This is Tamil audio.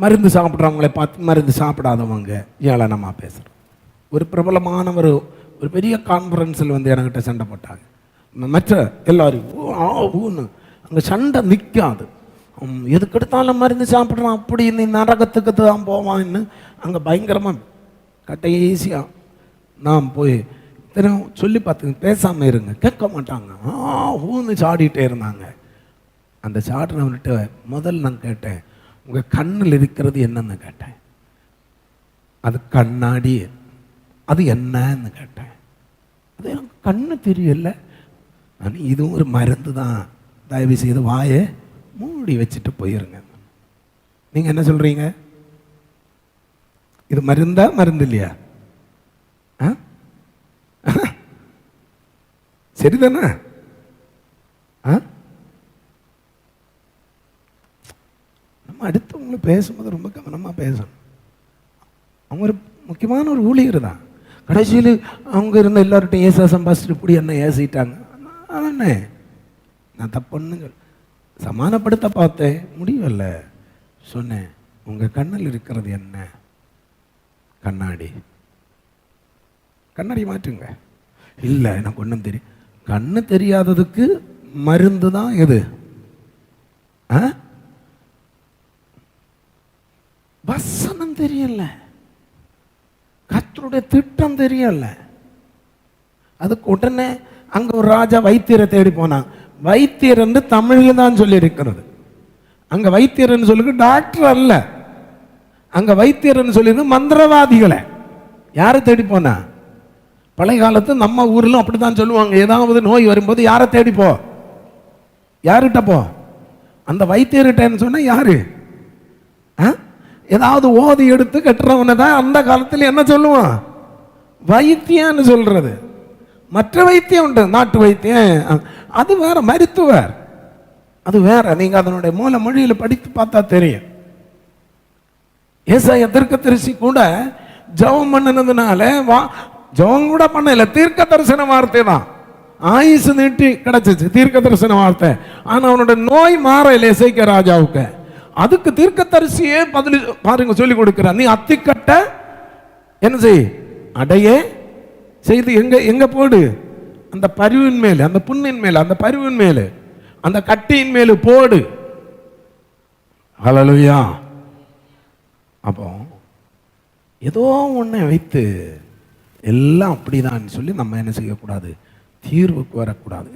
மருந்து சாப்பிட்றவங்களை பார்த்து மருந்து சாப்பிடாதவங்க ஏளனமாக பேசுகிறோம். ஒரு பிரபலமானவர் ஒரு பெரிய கான்ஃபரன்ஸில் வந்து என்கிட்ட சண்டை போட்டாங்க. மற்ற எல்லாரும் ஊன்னு அங்கே சண்டை நிற்காது. எதுக்கெடுத்தாலும் மருந்து சாப்பிட்றான், அப்படி நீ நரகத்துக்கு தான் போவான்னு அங்கே பயங்கரமாக கடைசியாக நான் போய் தெரியும் சொல்லி பார்த்து பேசாமல் இருங்க, கேட்க மாட்டாங்க. ஊன்னு சாடிட்டே இருந்தாங்க. அந்த சாடுறவன்கிட்ட முதல்ல நான் கேட்டேன், உங்கள் கண்ணில் இருக்கிறது என்னன்னு கேட்டேன். அது கண்ணாடி, அது என்னன்னு கேட்டேன். அது எனக்கு கண்ணு தெரியல. நான் இதுவும் ஒரு மருந்து தான், தயவு செய்து வாயை மூடி வச்சுட்டு போயிருங்க. நீங்கள் என்ன சொல்கிறீங்க? இது மருந்தா மருந்து இல்லையா? சரிதானே? நம்ம அடுத்தவங்களை பேசும்போது ரொம்ப கவனமாக பேசணும். அவங்க ஒரு முக்கியமான ஒரு ஊழியர் தான். கடைசியில் அவங்க இருந்த எல்லார்ட்டையும் ஏசா சம்பாதிச்சுட்டு இப்படி என்ன ஏசிட்டாங்க. அதானே நான் தப்புன்னு சமானப்படுத்த பார்த்தேன், முடியல. சொன்னேன், உங்கள் கண்ணில் இருக்கிறது என்ன? கண்ணாடி. கண்ணாடி மாற்றுங்க. இல்லை எனக்கு ஒன்றும் தெரியும். கண்ணு தெரியாததுக்கு மருந்து தான் எது? வசனம் தெரியல, கர்த்தருடைய திட்டம் தெரியல. அதுக்கு உடனே அங்க ஒரு ராஜா வைத்தியரை தேடி போனான். வைத்தியர் என்று தமிழ்ல தான் சொல்லி இருக்கிறது. அங்க வைத்தியர் சொல்லி டாக்டர் அல்ல, அங்க வைத்தியர் சொல்லி மந்திரவாதிகளை. யாரை தேடி போனா? பழைய காலத்து நம்ம ஊர்ல அப்படித்தான் சொல்லுவாங்க. ஏதாவது நோய் வரும்போது யாரை தேடி போ? யாருகிட்ட போ? அந்த வைத்தியர்கிட்ட சொன்னா யாரு? ஏதாவது ஓதி எடுத்து கட்டுறவனை தான் அந்த காலத்தில் என்ன சொல்லுவான்? வைத்தியன்னு சொல்றது. மற்ற வைத்தியம் உண்டு, நாட்டு வைத்தியம், அது வேற. மருத்துவர் அது வேற. நீங்க அதனுடைய மூல மொழியில படித்து பார்த்தா தெரியும். ஏசாயா தீர்க்கதரிசி கூட ஜெபம் பண்ணினதுனால ஜெபம் கூட பண்ணல, தீர்க்க தரிசன வார்த்தை தான். ஆயுசு நீட்டி கிடைச்சிச்சு தீர்க்க தரிசன வார்த்தை. ஆனா அவனோட நோய் மாறல எசேக்கியா ராஜாவுக்கு. அதுக்கு தீர்க்க தரிசியே பதில் பாருங்க சொல்லி கொடுக்கிறார். நீ அத்திக்கட்ட என்ன செய்? அடையே செய்து எங்க எங்க போடு? அந்த பரிவின் மேல, அந்த புண்ணின் மேல, அந்த பரிவின் மேல, அந்த கட்டியின் மேல போடு. ஹல்லேலூயா. அப்போ ஏதோ ஒன்றை வைத்து எல்லாம் அப்படிதான் சொல்லி நம்ம என்ன செய்யக்கூடாது? தீர்வுக்கு வரக்கூடாது.